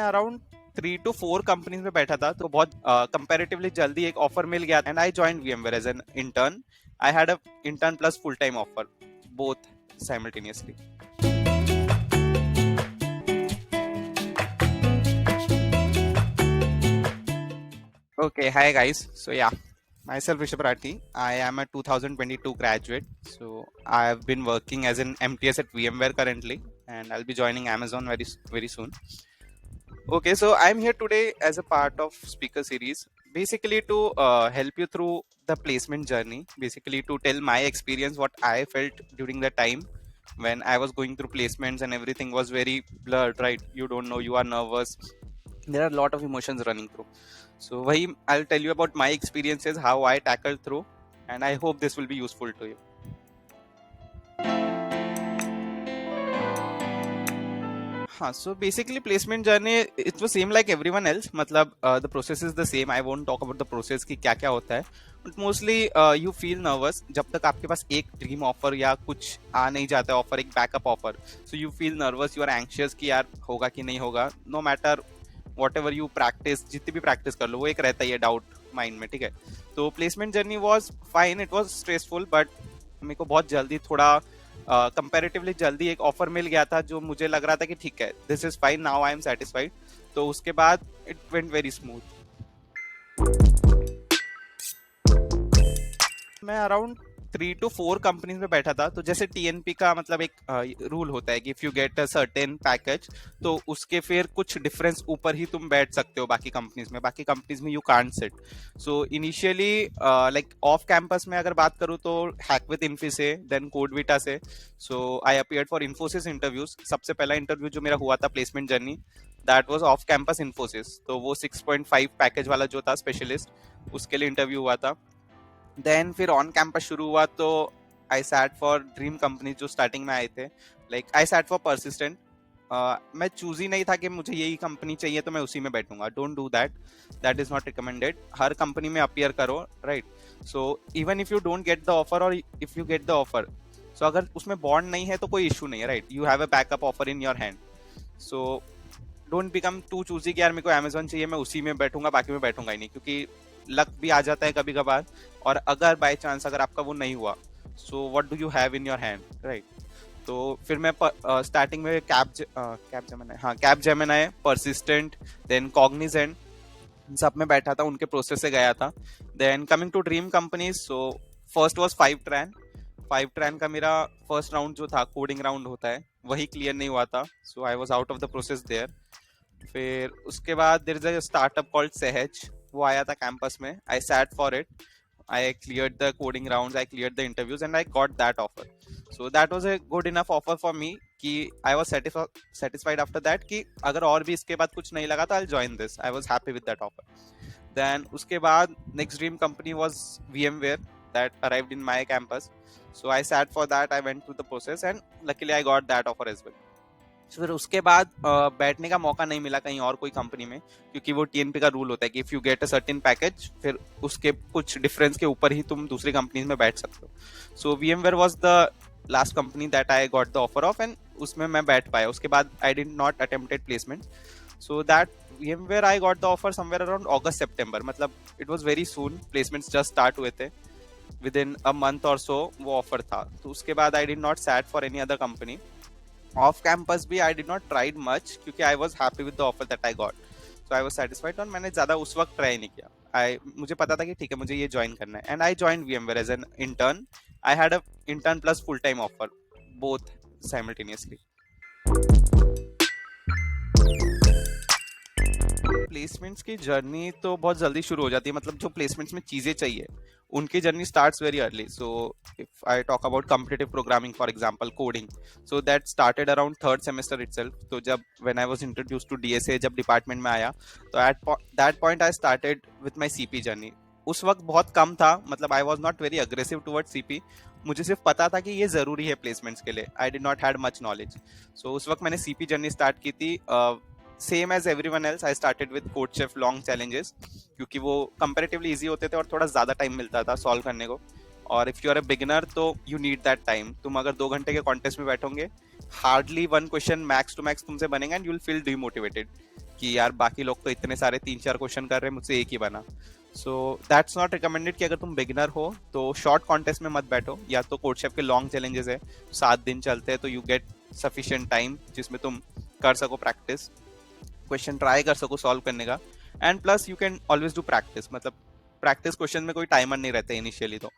Around 3 to 4 companies में बैठा था, तो बहुत कंपैरेटिवली जल्दी एक ऑफर मिल गया and I joined VMware as an intern. I had a intern plus full time offer, both simultaneously. Okay, hi guys. So yeah, myself Rishabh Rathi. I am a 2022 graduate. So I have been working as an MTS at VMware currently, and I'll be joining Amazon very soon. Okay, so I'm here today as a part of speaker series, basically to help you through the placement journey. Basically to tell my experience, what I felt during the time when I was going through placements and everything was very blurred. Right? You don't know. You are nervous. There are a lot of emotions running through. So I'll tell you about my experiences, how I tackled through, and I hope this will be useful to you. हाँ, so basically placement journey it was same like everyone else. मतलब the process is the same. I won't talk about the process कि क्या क्या होता है, but mostly you feel nervous जब तक आपके पास एक ड्रीम ऑफर या कुछ आ नहीं जाता है ऑफर, एक backup offer. So you feel nervous, you are anxious कि यार होगा कि नहीं होगा. No matter whatever you practice, जितनी भी प्रैक्टिस कर लो, वो एक रहता है ये डाउट माइंड में. ठीक है, तो placement journey was fine. It was stressful, but मेरे को बहुत जल्दी थोड़ा कंपैरेटिवली जल्दी एक ऑफर मिल गया था जो मुझे लग रहा था कि ठीक है, this is fine, now I am satisfied. तो उसके बाद इट वेंट वेरी स्मूथ. मैं अराउंड 3 to 4 कंपनीज में बैठा था. तो जैसे TNP का मतलब एक रूल होता है कि if you get a certain package, तो उसके फिर कुछ डिफरेंस ऊपर ही तुम बैठ सकते हो बाकी कंपनीज में. बाकी कंपनीज में you can't sit. So initially like off campus में अगर बात करूँ तो हैक विद इन्फी से, देन कोडविटा से. So I appeared for Infosys interviews. सबसे पहला इंटरव्यू जो मेरा हुआ था placement journey, that was off campus Infosys. तो वो 6.5 पैकेज वाला जो था स्पेशलिस्ट, उसके लिए इंटरव्यू हुआ था. देन फिर ऑन कैंपस शुरू हुआ तो आई सैट फॉर ड्रीम कंपनी जो स्टार्टिंग में आए थे. Like I sat for persistent. मैं चूज ही नहीं था कि मुझे यही कंपनी चाहिए तो मैं उसी में बैठूंगा. Don't do that, that is not recommended. हर कंपनी में अपियर करो, right. So even if you don't get the offer और if you get the offer, so अगर उसमें बॉन्ड नहीं है तो कोई इशू नहीं है, right. You have a backup offer in your hand. So don't become too choosy कि यार मेरे को अमेजोन चाहिए, मैं उसी में बैठूंगा, बाकी में बैठूंगा ही नहीं. क्योंकि लक भी आ जाता है कभी कभार, और अगर बाय चांस अगर आपका वो नहीं हुआ, so what do you have in your hand, right. तो फिर मैं स्टार्टिंग में Capgemini, Persistent, then Cognizant, सब में बैठा था, उनके प्रोसेस से गया था. Then coming to dream companies, so first was 5 ट्रैन का मेरा फर्स्ट राउंड जो था, कोडिंग राउंड होता है, वही क्लियर नहीं हुआ था. So I was out of the process there. फिर उसके बाद there is a startup called Sahaj, वो आया था कैंपस में. I sat for it. I cleared the coding rounds, I cleared the interviews and I got that offer. So that was a good enough offer for me कि I was satisfied after that कि अगर और भी इसके बाद कुछ नहीं लगा तो I will join this. I was happy with that offer. Then उसके बाद next dream company was VMware that arrived in my campus. So I sat for that, I went through the process and luckily I got that offer as well. फिर उसके बाद बैठने का मौका नहीं मिला कहीं और कोई कंपनी में, क्योंकि वो TNP का रूल होता है कि if you get a certain package, फिर उसके कुछ डिफरेंस के ऊपर ही तुम दूसरी कंपनीज में बैठ सकते हो. So VMware was the last company that I got the offer of, and उसमें मैं बैठ पाया. उसके बाद I did not attempted placement. So that VMware I got the offer somewhere around August September. मतलब it was very soon, placements just start हुए थे. With in a month और सो वो ऑफर था. तो उसके बाद I did not sat for any other company. Off campus भी I did not tried much, क्योंकि I was happy with the offer that I got. So I was satisfied, और मैंने ज्यादा उस वक्त ट्राई नहीं किया. मुझे पता था कि ठीक है, मुझे ये ज्वाइन करना है, and I join VMware as an intern. I had a intern plus full time offer, both simultaneously. Placements की जर्नी तो बहुत जल्दी शुरू हो जाती है. मतलब जो प्लेसमेंट्स में चीजें चाहिए उनकी journey starts very early. So if I talk about competitive programming, for example coding, so that started around third semester itself. तो जब when I was introduced to DSA, जब डिपार्टमेंट में आया, तो at that point I started with my CP journey. उस वक्त बहुत कम था, मतलब I was not very aggressive towards CP. मुझे सिर्फ पता था कि ये जरूरी है प्लेसमेंट्स के लिए. I did not had much knowledge. So उस वक्त मैंने CP जर्नी स्टार्ट की थी. Same as everyone else, I started with CodeChef long challenges, क्योंकि वो कंपैरेटिवली इजी होते थे और थोड़ा ज्यादा टाइम मिलता था सॉल्व करने को. और if you are a beginner तो यू नीड दैट टाइम. तुम अगर 2 घंटे के कॉन्टेस्ट में बैठोगे, hardly 1 question max to max तुमसे बनेगा and you will feel demotivated. कि यार बाकी लोग तो इतने सारे 3-4 क्वेश्चन कर रहे हैं, मुझसे एक ही बना। सो दैट्स नॉट रिकमेंडेड कि अगर तुम बिगिनर हो तो शॉर्ट कॉन्टेस्ट में मत बैठो, या तो कोडशेफ के लॉन्ग चैलेंजेस है, 7 दिन चलते हैं, तो यू गेट सफिशिएंट टाइम जिसमें तुम कर सको प्रैक्टिस, क्वेश्चन ट्राई कर सको सॉल्व करने का। And plus you can always do practice, मतलब प्रैक्टिस क्वेश्चन में कोई टाइमर नहीं रहता इनिशियली तो,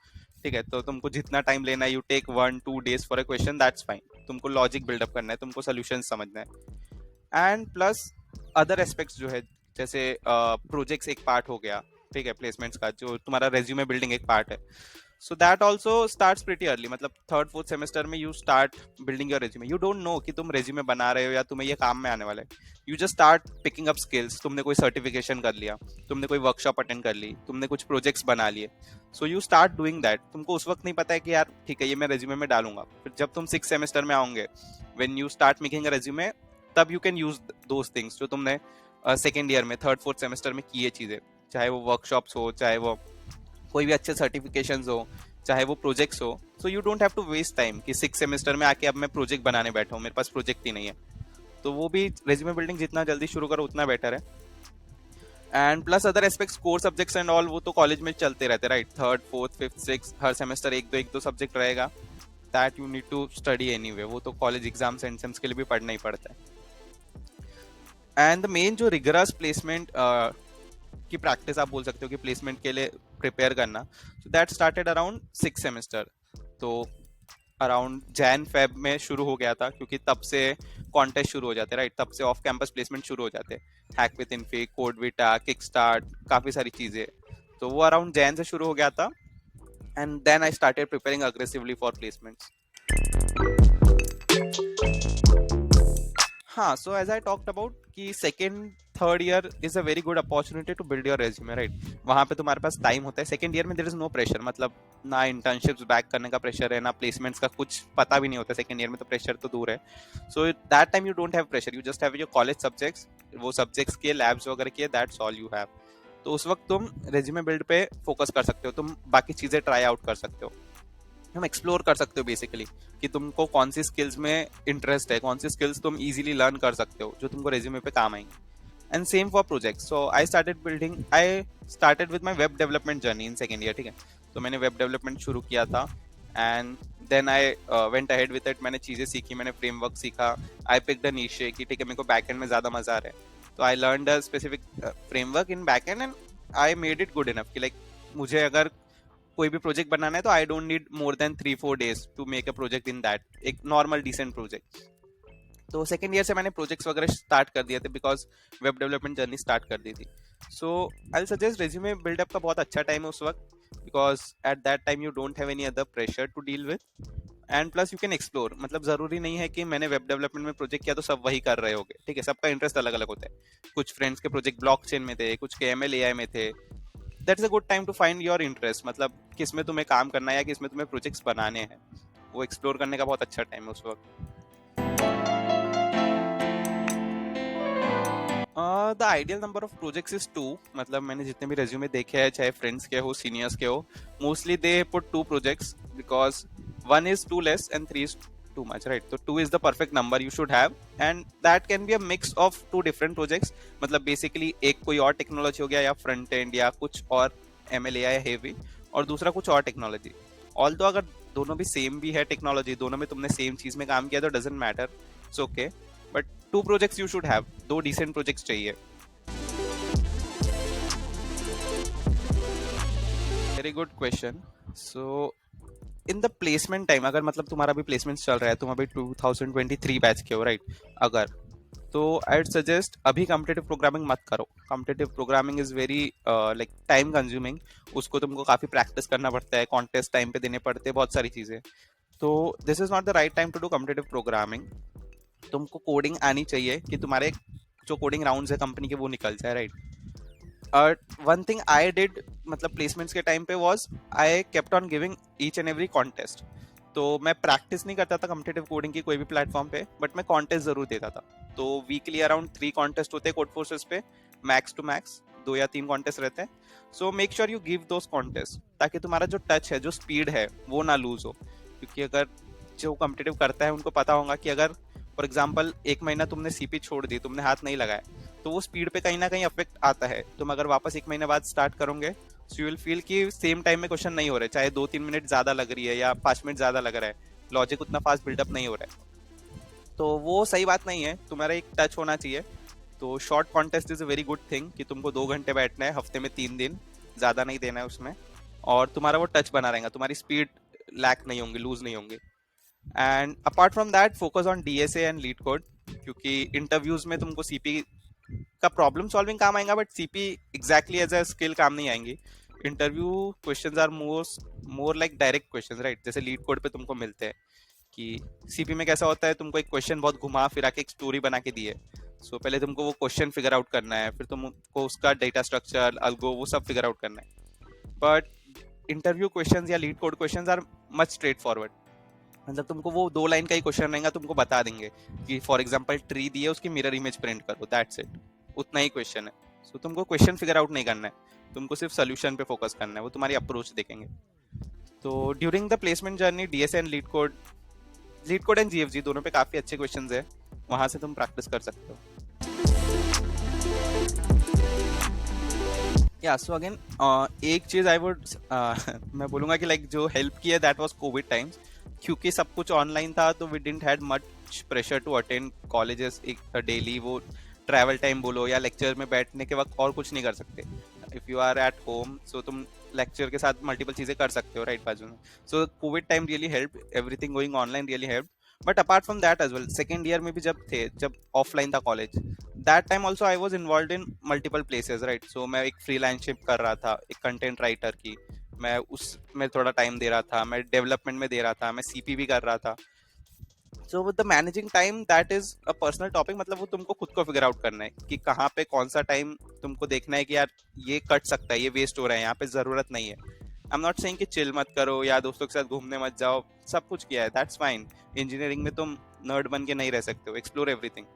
ठीक है, तो तुमको जितना टाइम लेना है, you take 1-2 days for a question, that's fine. तुमको लॉजिक बिल्डअप करना है, तुमको सोल्यूशन समझना है। एंड प्लस अदर एस्पेक्ट्स जो है, जैसे प्रोजेक्ट्स एक पार्ट हो गया, ठीक है, प्लेसमेंट्स का, जो तुम्हारा रेज्यूमे बिल्डिंग एक पार्ट है, so that also starts pretty early, मतलब 3rd-4th सेमेस्टर में you start building your resume. You don't know कि तुम रेज्यूमे बना रहे हो या तुम्हें ये काम में आने वाला है, you just start picking up skills. तुमने कोई सर्टिफिकेशन कर लिया, तुमने कोई वर्कशॉप अटेंड कर ली, तुमने कुछ प्रोजेक्ट्स बना लिए, so you start doing that. तुमको उस वक्त नहीं पता है कि यार ठीक है ये मैं रेज्यूमे में डालूंगा, फिर जब तुम 6th सेमेस्टर में आओगे, when you start making a resume, तब you can use those things जो तुमने सेकेंड ईयर में 3rd-4th सेमेस्टर में किए चीजें, चाहे वो वर्कशॉप्स हो, चाहे वो कोई भी अच्छे सर्टिफिकेशंस हो, चाहे वो प्रोजेक्ट्स हो। So you don't have to waste time कि 6th सेमेस्टर में आके अब मैं प्रोजेक्ट बनाने बैठा हूँ, मेरे पास प्रोजेक्ट ही नहीं है। तो वो भी रेज्यूमे बिल्डिंग जितना जल्दी शुरू करो उतना बेटर है। And plus other aspects, core subjects and all, वो तो कॉलेज में चलते रहते, right, 3rd, 4th, 5th, 6th हर सेमेस्टर एक दो सब्जेक्ट रहेगा, that you need to study anyway, वो तो कॉलेज एग्जाम्स एंड सेम्स के लिए भी पढ़ना ही पड़ता है। एंड द मेन जो रिगरस प्लेसमेंट की प्रैक्टिस आप बोल सकते हो कि प्लेसमेंट के लिए प्रिपेयर करना, सो that started around 6th semester, तो अराउंड Jan-Feb में शुरू हो गया था, क्योंकि तब से कॉन्टेस्ट शुरू हो जाते, राइट, तब से ऑफ कैंपस प्लेसमेंट शुरू हो जाते, हैक विद इनफिक, कोडविटा, किकस्टार्ट, काफी सारी चीजें, तो वो अराउंड जैन से शुरू हो गया था। And then I started preparing aggressively for placements. हाँ, so as I talked about कि second third year is a very good opportunity to build your resume, right, वहां पे तुम्हारे पास टाइम होता है। सेकेंड ईयर में देयर इज नो प्रेशर, मतलब ना इंटर्नशिप्स बैक करने का प्रेशर है, ना प्लेसमेंट्स का कुछ पता भी नहीं होता सेकेंड ईयर में, तो प्रेशर तो दूर है। So that time you don't have pressure, you just have your college subjects, वो सब्जेक्ट्स के लैब्स वगैरह किए, दैट्स ऑल यू हैव। तो उस वक्त तुम रेज्यूमे बिल्ड पे फोकस कर सकते हो, तुम बाकी चीजें ट्राई आउट कर सकते हो, हम एक्सप्लोर कर सकते हो बेसिकली कि तुमको कौन सी स्किल्स में इंटरेस्ट है, कौन सी स्किल्स तुम इजीली लर्न कर सकते हो जो तुमको रेज्यूमे पे काम आएंगे। And same for projects, so I started with my web development journey in second year, ठीक है, तो मैंने वेब डेवलपमेंट शुरू किया था। And then I went ahead with it, मैंने चीजें सीखी, मैंने फ्रेमवर्क सीखा, आई पिक्ड अ नीश कि ठीक है मेरे को बैकएंड में ज्यादा मजा आ रहा है, तो I learned a specific framework in backend and I made it good enough कि लाइक मुझे अगर कोई भी प्रोजेक्ट बनाना है तो I don't need more than 3-4 days to make a project in that, एक नॉर्मल डिसेंट प्रोजेक्ट। तो सेकेंड ईयर से मैंने प्रोजेक्ट्स वगैरह स्टार्ट कर दिए थे, because web development journey start कर दी थी। So I suggest resume build up का बहुत अच्छा टाइम है उस वक्त, because at that time you don't have any other pressure to deal with. And plus you can explore, मतलब जरूरी नहीं है कि मैंने वेब डेवलपमेंट में प्रोजेक्ट किया तो सब वही कर रहे होंगे, ठीक है, सबका इंटरेस्ट अलग अलग होता है। कुछ फ्रेंड्स के प्रोजेक्ट ब्लॉकचेन में थे, कुछ के ML AI में थे। That's a good time to find your interest, मतलब किस में तुम्हें काम करना है या किस में तुम्हें प्रोजेक्ट्स बनाने हैं, वो एक्सप्लोर करने का बहुत अच्छा टाइम है उस वक्त। The ideal number of projects is 2, मतलब मैंने जितने भी रेज्यूमे देखे हैं, चाहे फ्रेंड्स के हो, सीनियर्स के हो, mostly they put 2 projects, because 1 is too less and 3 is too much, right? So 2 is the perfect number you should have, and that can be a mix of 2 different projects, मतलब basically एक कोई और technology हो गया या front end या कुछ और ML AI हेवी, और दूसरा कुछ और टेक्नोलॉजी। ऑल्दो अगर दोनों भी सेम भी है टेक्नोलॉजी, दोनों में तुमने सेम चीज में काम किया तो doesn't matter, it's okay, but 2 projects you should have, 2 decent projects चाहिए। Very good question. So in the placement time, अगर मतलब तुम्हारा भी प्लेसमेंट चल रहा है, तुम अभी 2023 बैच के हो, राइट, अगर, तो आई वुड सजेस्ट अभी कॉम्पिटिटिव प्रोग्रामिंग मत करो। Competitive programming is very like time consuming, उसको तुमको काफी प्रैक्टिस करना पड़ता है, कॉन्टेस्ट टाइम पे देने पड़ते हैं, बहुत सारी चीजें, तो this is not the right time to do competitive programming. तुमको कोडिंग आनी चाहिए कि तुम्हारे जो कोडिंग राउंड्स है कंपनी के वो निकल जाए, right. One thing I did, मतलब प्लेसमेंट्स के टाइम पे, was I kept on giving each and every contest. तो मैं प्रैक्टिस नहीं करता था कॉम्पिटिटिव कोडिंग की कोई भी प्लेटफॉर्म पे, बट मैं कॉन्टेस्ट जरूर देता था। तो वीकली अराउंड 3 कॉन्टेस्ट होते हैं कोड फोर्सेस पे, मैक्स टू मैक्स 2 या 3 कॉन्टेस्ट रहते हैं। So make sure you give those contest, ताकि तुम्हारा जो टच है, जो स्पीड है, वो ना लूज हो, क्योंकि अगर जो कॉम्पिटिटिव करता है उनको पता होगा कि अगर फॉर एग्जाम्पल 1 महीना तुमने सीपी छोड़ दी, तुमने हाथ नहीं लगाया, तो वो स्पीड पे कहीं ना कहीं अफेक्ट आता है। तुम अगर वापस 1 महीने बाद स्टार्ट करोगे, सो यू विल फील कि सेम टाइम में क्वेश्चन नहीं हो रहे, चाहे 2-3 मिनट ज्यादा लग रही है या 5 मिनट ज्यादा लग रहा है, लॉजिक उतना फास्ट बिल्डअप नहीं हो रहा है। तो वो सही बात नहीं है, तुम्हारा एक टच होना चाहिए। तो short contest is a very good thing कि तुमको 2 घंटे बैठना है हफ्ते में 3 दिन, ज्यादा नहीं देना है उसमें, और तुम्हारा वो टच बना रहेगा, तुम्हारी स्पीड लैक नहीं होंगी, लूज नहीं होंगी। And apart from that focus on DSA and LeetCode, क्योंकि इंटरव्यूज में तुमको सीपी का प्रॉब्लम सॉल्विंग काम आएगा, but CP exactly as a skill काम नहीं आएंगी। Interview questions are more like direct questions, right? जैसे लीड कोड पे तुमको मिलते हैं कि सीपी में कैसा होता है, तुमको एक क्वेश्चन बहुत घुमा फिरा के एक स्टोरी बना के दी है। सो पहले तुमको वो क्वेश्चन फिगर आउट करना है, फिर तुमको उसका डेटा स्ट्रक्चर, अल्गो, वो सब फिगर आउट करना है। बट इंटरव्यू क्वेश्चंस या LeetCode questions are much straightforward. मतलब तुमको वो 2 लाइन का ही क्वेश्चन रहेगा, तुमको बता देंगे कि फॉर एग्जांपल ट्री दिए, उसकी मिरर इमेज प्रिंट करो, दैट्स इट, उतना ही क्वेश्चन है। सो तुमको क्वेश्चन फिगर आउट नहीं करना है, तुमको सिर्फ सोल्यूशन पे फोकस करना है, वो तुम्हारी अप्रोच देखेंगे। तो during the placement journey DSA and leet code and GFG दोनों पे काफी अच्छे क्वेश्चंस है, वहां से तुम प्रैक्टिस कर सकते हो। या सो अगेन एक चीज आई वुड मैं बोलूंगा कि लाइक जो हेल्प किया दैट वाज कोविड टाइम्स, क्योंकि सब कुछ ऑनलाइन था, तो we didn't had much pressure to attend colleges एक डेली। वो ट्रैवल टाइम बोलो या लेक्चर में बैठने के वक्त और कुछ नहीं कर सकते। If you are at home, so तुम लेक्चर के साथ मल्टीपल चीजें कर सकते हो, राइट, बाजू में। So Covid time really help, everything going online really help. But apart from that as well, second year में भी जब ऑफलाइन था college, that time also I was involve in multiple places, right. So मैं एक फ्रीलांसशिप कर रहा था, एक कंटेंट राइटर की, मैं उसमें थोड़ा टाइम दे रहा था, मैं डेवलपमेंट में दे रहा था, मैं सीपी भी कर रहा था। So with the managing time that is a personal topic, मतलब वो तुमको खुद को फिगर आउट करना है कि कहाँ पे कौन सा टाइम तुमको देखना है कि यार ये कट सकता है, ये वेस्ट हो रहा है, यहाँ पे जरूरत नहीं है। आई एम नॉट सेइंग कि चिल मत करो या दोस्तों के साथ घूमने मत जाओ, सब कुछ किया है, दैट्स फाइन। इंजीनियरिंग में तुम नर्ड बन के नहीं रह सकते हो, एक्सप्लोर एवरीथिंग।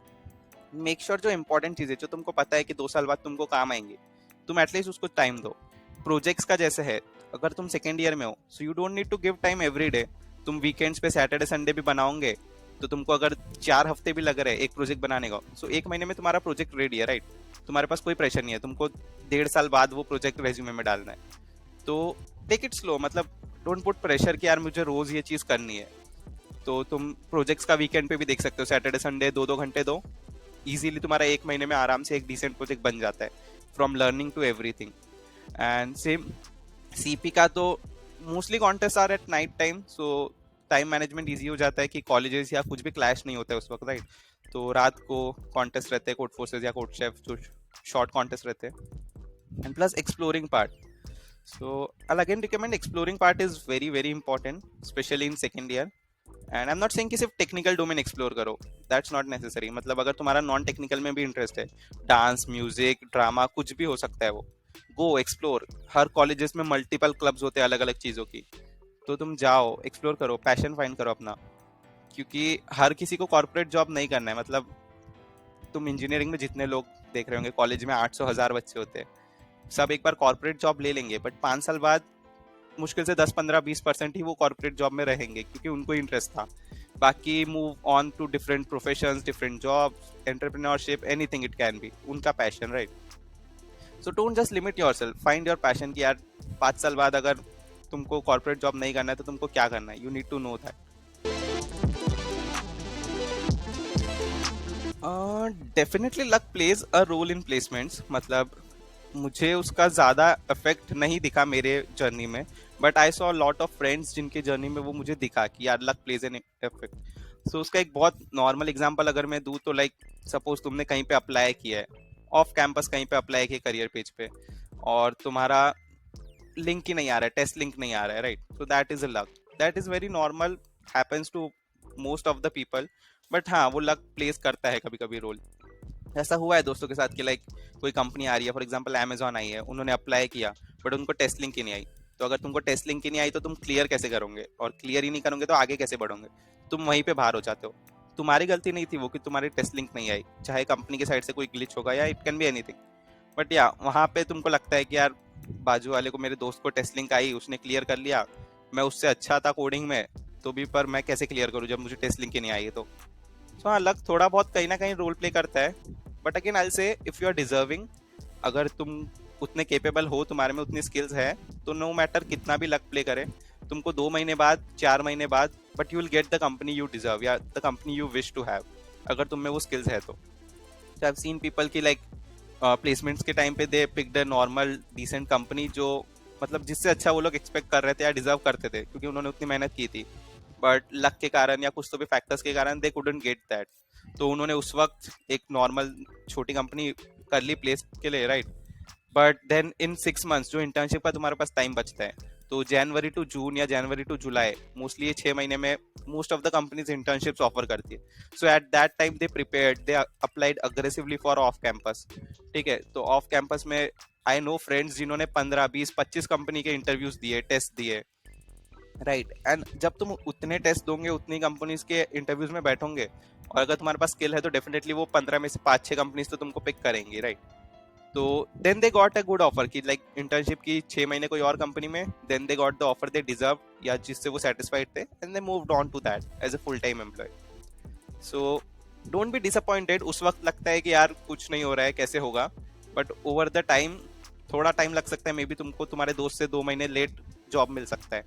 मेक श्योर जो इंपॉर्टेंट चीजें जो तुमको पता है कि 2 साल बाद तुमको काम आएंगे, तुम एटलीस्ट उसको टाइम दो। प्रोजेक्ट्स का जैसे है, अगर तुम सेकेंड ईयर में हो, so you don't need to give time every day. तुम वीकेंड्स पे सैटरडे संडे भी बनाओगे, तो तुमको अगर 4 हफ्ते भी लग रहे हैं एक प्रोजेक्ट बनाने का, सो 1 महीने में तुम्हारा प्रोजेक्ट रेडी है, राइट। तुम्हारे पास कोई प्रेशर नहीं है, तुमको 1.5 साल बाद वो प्रोजेक्ट रेज्यूमे में डालना है। तो टेक इट स्लो, मतलब डोंट पुट प्रेशर कि यार मुझे रोज ये चीज करनी है। तो तुम प्रोजेक्ट्स का वीकेंड पे भी देख सकते हो, सैटरडे संडे 2-2 घंटे दो, इजीली तुम्हारा 1 महीने में आराम से एक डिसेंट प्रोजेक्ट बन जाता है, from learning to everything. And same CP का तो mostly contest are at night time, so time management easy हो जाता है कि कॉलेजेस या कुछ भी क्लैश नहीं होता है उस वक्त, राइट। तो रात को कॉन्टेस्ट रहते हैं, कोड फोर्सेज या कोड शेफ, जो शॉर्ट कॉन्टेस्ट रहते हैं। And plus exploring part, so I'll again recommend exploring part is very very important, especially in second year. And I am not saying कि सिर्फ टेक्निकल डोमेन एक्सप्लोर करो, that's not necessary. मतलब अगर तुम्हारा non technical में भी interest है, dance, music, drama, कुछ भी हो सकता है, वो गो एक्सप्लोर। हर कॉलेजेस में मल्टीपल क्लब्स होते हैं अलग अलग चीज़ों की, तो तुम जाओ, एक्सप्लोर करो, पैशन फाइंड करो अपना। क्योंकि हर किसी को कॉर्पोरेट जॉब नहीं करना है। मतलब तुम इंजीनियरिंग में जितने लोग देख रहे होंगे, कॉलेज में 800-1000 बच्चे होते हैं, सब एक बार कॉर्पोरेट जॉब ले लेंगे, बट 5 साल बाद मुश्किल से 10-15-20% ही वो कॉर्पोरेट जॉब में रहेंगे, क्योंकि उनको इंटरेस्ट था। बाकी move on to different professions, different jobs, entrepreneurship, anything it can be, उनका passion, right. So don't just limit yourself, find your passion कि यार 5 साल बाद अगर तुमको कॉर्पोरेट जॉब नहीं करना है तो तुमको क्या करना है, you need to know that. Definitely luck plays a role in placements, मतलब मुझे उसका ज़्यादा इफेक्ट नहीं दिखा मेरे जर्नी में, but I saw lot of friends जिनके जर्नी में वो मुझे दिखा कि यार लक प्लेज एन इफेक्ट। सो उसका एक बहुत नॉर्मल एग्जांपल अगर मैं दूँ तो लाइक सपोज तुमने कहीं पे अप्लाई किया है, ऑफ कैंपस कहीं पे अप्लाई किया करियर पेज पे, और तुम्हारा लिंक ही नहीं आ रहा है, टेस्ट लिंक नहीं आ रहा है, right. So that is a luck, that is very normal, happens to most of the people. But हाँ, वो लक प्लेस करता है कभी कभी रोल। ऐसा हुआ है दोस्तों के साथ कि लाइक कोई कंपनी आ रही है, फॉर एग्जांपल अमेजॉन आई है, उन्होंने अप्लाई किया, बट उनको टेस्ट लिंक ही नहीं आई। तो अगर तुमको टेस्ट लिंक ही नहीं आई तो तुम क्लियर कैसे करोगे, और क्लियर ही नहीं करोगे तो आगे कैसे बढ़ोगे, तुम वहीं पे बाहर हो जाते हो। तुम्हारी गलती नहीं थी वो कि तुम्हारी टेस्ट लिंक नहीं आई, चाहे कंपनी की साइड से कोई ग्लिच होगा या it can be anything. But या वहाँ पे तुमको लगता है कि यार बाजू वाले को, मेरे दोस्त को टेस्ट लिंक आई, उसने क्लियर कर लिया, मैं उससे अच्छा था कोडिंग में तो भी, पर मैं कैसे क्लियर करूँ जब मुझे टेस्ट लिंक ही नहीं आई है। तो सो हाँ, लक थोड़ा बहुत कहीं ना कहीं रोल प्ले करता है, बट अगेन आई से इफ यू आर डिजर्विंग, अगर तुम उतने केपेबल हो, तुम्हारे में उतनी स्किल्स है, तो नो मैटर कितना भी लक प्ले करे, तुमको 2 महीने बाद, 4 महीने बाद, but you will get the company you deserve या the company you wish to have, अगर तुम में वो स्किल्स है तो। आई हैव सीन पीपल की लाइक प्लेसमेंट्स के टाइम पे they picked a normal decent company, जो मतलब जिससे अच्छा वो लोग एक्सपेक्ट कर रहे थे या डिजर्व करते थे, क्योंकि उन्होंने उतनी मेहनत की थी, बट लक के कारण या कुछ तो भी फैक्टर्स के कारण दे कुडंट गेट दैट। तो उन्होंने उस वक्त एक नॉर्मल छोटी कंपनी कर ली प्लेस के लिए, right. But then in 6 months जो इंटर्नशिप का तुम्हारे पास टाइम बचता है, तो जनवरी टू जून या जनवरी टू जुलाई, मोस्टली ये 6 महीने में most of the companies internships offer करती है। So at that time they prepared, they applied aggressively for off campus. ठीक है, तो ऑफ कैंपस में आई नो फ्रेंड्स जिन्होंने 15, 20, 25 कंपनी के इंटरव्यूज दिए, टेस्ट दिए, राइट। एंड जब तुम उतने टेस्ट दोगे, उतनी कंपनीज के इंटरव्यूज में बैठोगे, और अगर तुम्हारे पास स्किल है, तो डेफिनेटली वो 15 में से 5-6 कंपनीज तो तुमको पिक करेंगी, राइट। तो then they got a good offer की लाइक इंटर्नशिप की 6 महीने कोई और कंपनी में, then they got the offer they deserve या जिससे वो सेटिस्फाइड थे, and they moved on to that as a full time employee. So don't be disappointed, उस वक्त लगता है कि यार कुछ नहीं हो रहा है, कैसे होगा, बट ओवर द टाइम थोड़ा टाइम लग सकता है, मे बी तुमको तुम्हारे दोस्त से 2 महीने लेट जॉब मिल सकता है,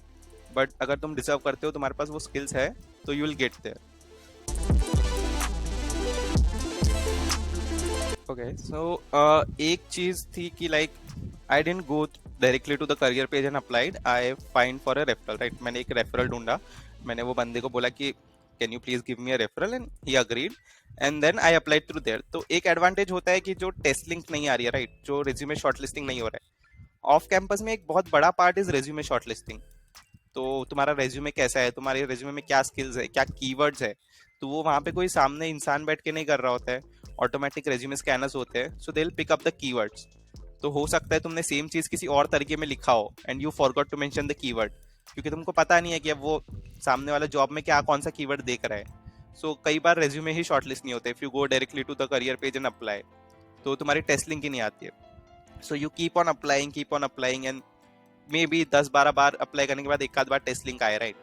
बट अगर तुम डिजर्व करते हो, तुम्हारे पास वो स्किल्स है, तो you will get there. Okay, so एक चीज थी कि like I didn't go directly to the career page and applied, I find for a referral, right. मैंने एक रेफरल ढूंढा, मैंने वो बंदे को बोला कि can you please give me a referral, and he agreed, and then I applied through there. तो एक एडवांटेज होता है कि जो टेस्ट लिंक नहीं आ रही है, राइट, जो रिज्यूमे शॉर्टलिस्टिंग नहीं हो रहा है ऑफ कैंपस में, एक बहुत बड़ा पार्ट इज रेज्यूमे शॉर्टलिस्टिंग। तो तुम्हारा रेज्यूमे कैसा है, तुम्हारे रेज्यूमे में क्या स्किल्स है, क्या कीवर्ड्स है, तो वो वहां पे कोई सामने इंसान बैठ के नहीं कर रहा होता है, ऑटोमेटिक रेज्यूमे स्कैनर्स होते हैं, so they will pick up the keywords. तो हो सकता है तुमने सेम चीज किसी और तरीके में लिखा हो, and you forgot to mention the keyword, क्योंकि तुमको पता नहीं है कि अब वो सामने वाला जॉब में क्या कौन सा कीवर्ड देख रहा है। सो कई बार रेज्यूमे ही शॉर्टलिस्ट नहीं होते, if you go directly to the career page and apply, तो तुम्हारी टेस्ट लिंक ही नहीं आती है। So you keep on applying, and maybe 10-12 बार अप्लाई करने के बाद एक आध बार टेस्ट लिंक आए, right.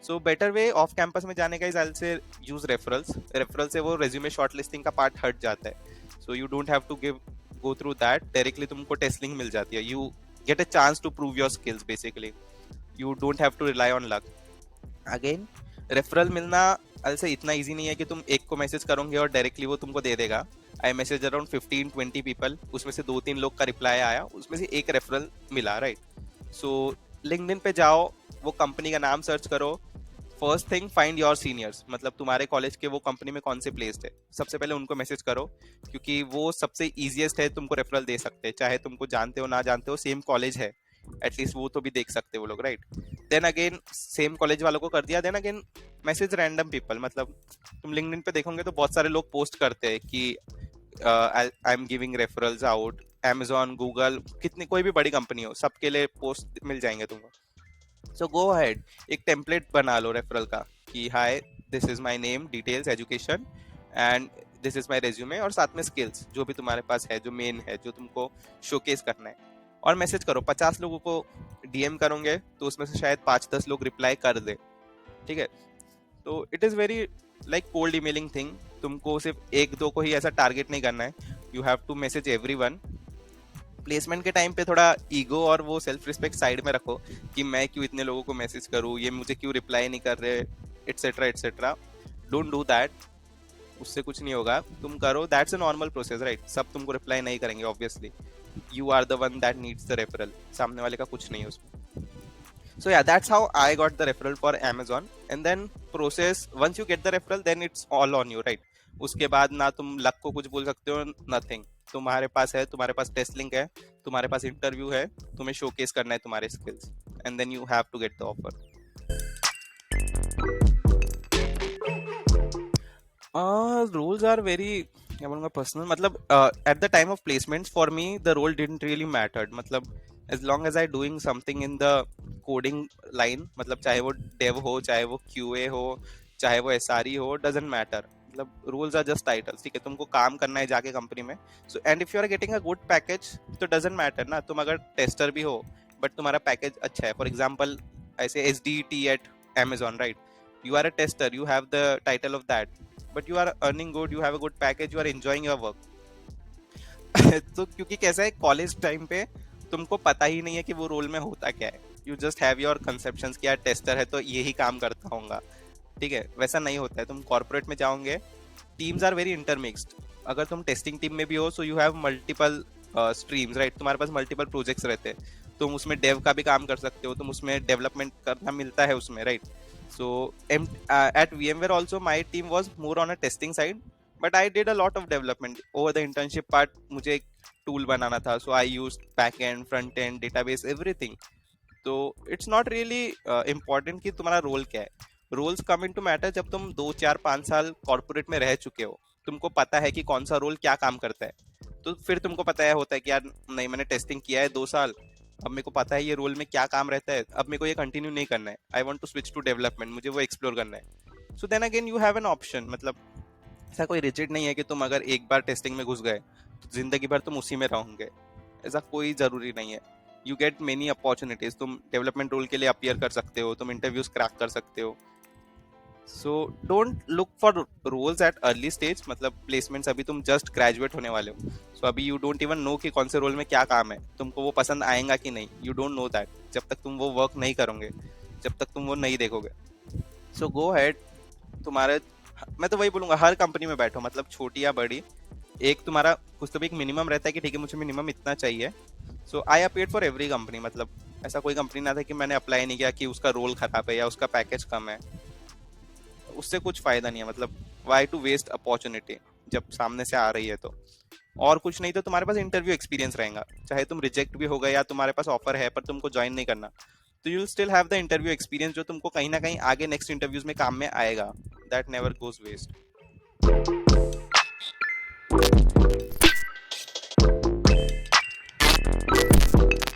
So better way off campus में जाने का इज आई से यूज रेफरल्स। रेफरल से वो रेज्यूमे शॉर्टलिस्टिंग का पार्ट हट जाता है, so you don't have to give go through that, directly तुमको टेस्ट लिंक मिल जाती है, you get a chance to prove your skills basically, you don't have to rely on luck. Again referral मिलना से इतना इजी नहीं है कि तुम एक को मैसेज करोगे और डायरेक्टली वो तुमको दे देगा। आई मैसेज अराउंड 15-20 पीपल, उसमें से 2-3 लोग का रिप्लाई आया, उसमें से एक रेफरल मिला, राइट। सो लिंक्डइन पे जाओ, वो कंपनी का नाम सर्च करो, first thing find your seniors, मतलब तुम्हारे कॉलेज के वो कंपनी में कौन से प्लेस्ड है, सबसे पहले उनको मैसेज करो, क्योंकि वो सबसे इजीएस्ट है, तुमको रेफरल दे सकते हैं, चाहे तुमको जानते हो ना जानते हो, सेम कॉलेज है, एटलीस्ट वो तो भी देख सकते वो लोग, right. Then again same college वालों को कर दिया, then again message random people, मतलब तुम लिंक्डइन पे देखोगे तो बहुत सारे लोग पोस्ट करते हैं कि I am giving referrals out, Amazon, Google, कितनी कोई भी बड़ी कंपनी हो, सबके लिए पोस्ट मिल जाएंगे तुमको। सो गो अहेड, एक टेम्पलेट बना लो रेफरल का कि hi this is my name, details, education, and this is my resume, और साथ में स्किल्स जो भी तुम्हारे पास है, जो मेन है, जो तुमको शोकेस करना है, और मैसेज करो। 50 लोगों को डीएम करोगे तो उसमें से शायद 5-10 लोग रिप्लाई कर दे, ठीक है। तो it is very like cold emailing thing, तुमको सिर्फ एक दो को ही ऐसा टारगेट नहीं करना है, you have to message everyone. Placement के टाइम पे थोड़ा ईगो और वो सेल्फ रिस्पेक्ट साइड में रखो कि मैं क्यों इतने लोगों को मैसेज करूँ, ये मुझे क्यों रिप्लाई नहीं कर रहे, etcetera etcetera. Don't do that, उससे कुछ नहीं होगा, तुम करो, that's a normal process, right. सब तुमको रिप्लाई नहीं करेंगे obviously, you are the one that needs the referral, सामने वाले का कुछ नहीं है उसमें। So yeah, that's how I got the referral for Amazon. And then process, once you get the referral, then it's all on you, right? उसके बाद ना तुम लक को कुछ बोल सकते हो, नथिंग। तुम्हारे पास है, तुम्हारे पास टेस्ट लिंक है, तुम्हारे पास इंटरव्यू है, तुम्हें शोकेस करना है तुम्हारे skills, and then you have to get the offer. Rules are very, क्या बोलूँगा, पर्सनल, मतलब at the time of placements for me the role didn't really mattered, मतलब as long as I doing something in the coding line, मतलब चाहे वो Dave हो, चाहे वो क्यूए हो, चाहे वो एसआरई हो, डजंट मैटर, मतलब रूल्स आर जस्ट टाइटल्स, ठीक है, तुमको काम करना है जाके कंपनी में। So and if you are getting a good package तो डजंट मैटर ना, तुम अगर टेस्टर भी हो बट तुम्हारा पैकेज अच्छा है, फॉर एग्जाम्पल ऐसे S D T at Amazon, राइट, you are a tester, you have the title of that, but you are earning good, you have a good package, you are enjoying your work. तो क्योंकि कैसा है, college time पे तुमको पता ही नहीं है कि वो रोल में होता क्या है। You just have your conceptions कि यार टेस्टर है तो यही काम करता होगा, ठीक है। वैसा नहीं होता है। तुम कॉर्पोरेट में जाओगे, टीम्स आर वेरी इंटरमिक्स्ड। अगर तुम टेस्टिंग टीम में भी हो, so you have multiple streams, right. तुम्हारे पास मल्टीपल प्रोजेक्ट्स रहते हैं। तुम उसमें डेव का भी काम कर सकते हो, तुम उसमें डेवलपमेंट करना मिलता है उसमें, right. So at VMware also my team was more on a testing side, but I did a lot of development over the internship part। मुझे एक टूल बनाना था, so I used back end, front end, database, everything। तो it's not really important कि तुम्हारा role क्या है। Roles come in to matter जब तुम 2 4 5 साल कॉर्पोरेट में रह चुके हो, तुमको पता है कि कौन सा रोल क्या काम करता है। तो फिर तुमको पता है होता है कि यार नहीं, मैंने टेस्टिंग किया है 2 साल, अब मेरे को पता है ये रोल में क्या काम रहता है, अब मेरे को ये कंटिन्यू नहीं करना है, I want to switch to development, मुझे वो एक्सप्लोर करना है। So then again you have an option. मतलब ऐसा कोई रिजिड नहीं है कि तुम अगर एक बार टेस्टिंग में घुस गए तो जिंदगी भर तुम उसी में रहोगे, ऐसा कोई जरूरी नहीं है। You gate many opportunities. तुम डेवलपमेंट रोल के लिए अपियर कर सकते हो, तुम इंटरव्यूज क्रैक कर सकते हो। So don't look for roles at early stage. मतलब प्लेसमेंट्स, अभी तुम जस्ट ग्रेजुएट होने वाले हो, सो अभी यू डोंट इवन नो कि कौन से रोल में क्या काम है, तुमको वो पसंद आएगा कि नहीं, यू डोंट नो दैट जब तक तुम वो वर्क नहीं करोगे, जब तक तुम वो नहीं देखोगे। सो गो हैड। तुम्हारे, मैं तो वही बोलूंगा, हर कंपनी में बैठो, मतलब छोटी या बड़ी, एक तुम्हारा कुछ तो भी एक मिनिमम रहता है कि ठीक है मुझे मिनिमम इतना चाहिए। सो आई अपियर्ड फॉर एवरी कंपनी। मतलब ऐसा कोई कंपनी ना था कि मैंने अप्लाई नहीं किया कि उसका रोल खराब है या उसका पैकेज कम है। उससे कुछ फायदा नहीं है। मतलब वाई टू वेस्ट अपॉर्चुनिटी जब सामने से आ रही है तो। और कुछ नहीं तो तुम्हारे पास इंटरव्यू एक्सपीरियंस रहेगा, चाहे तुम रिजेक्ट भी हो गए या तुम्हारे पास ऑफर है पर तुमको ज्वाइन नहीं करना, तो you will still have the interview experience जो तुमको कहीं ना कहीं आगे नेक्स्ट इंटरव्यूज में काम में आएगा। That never goes waste.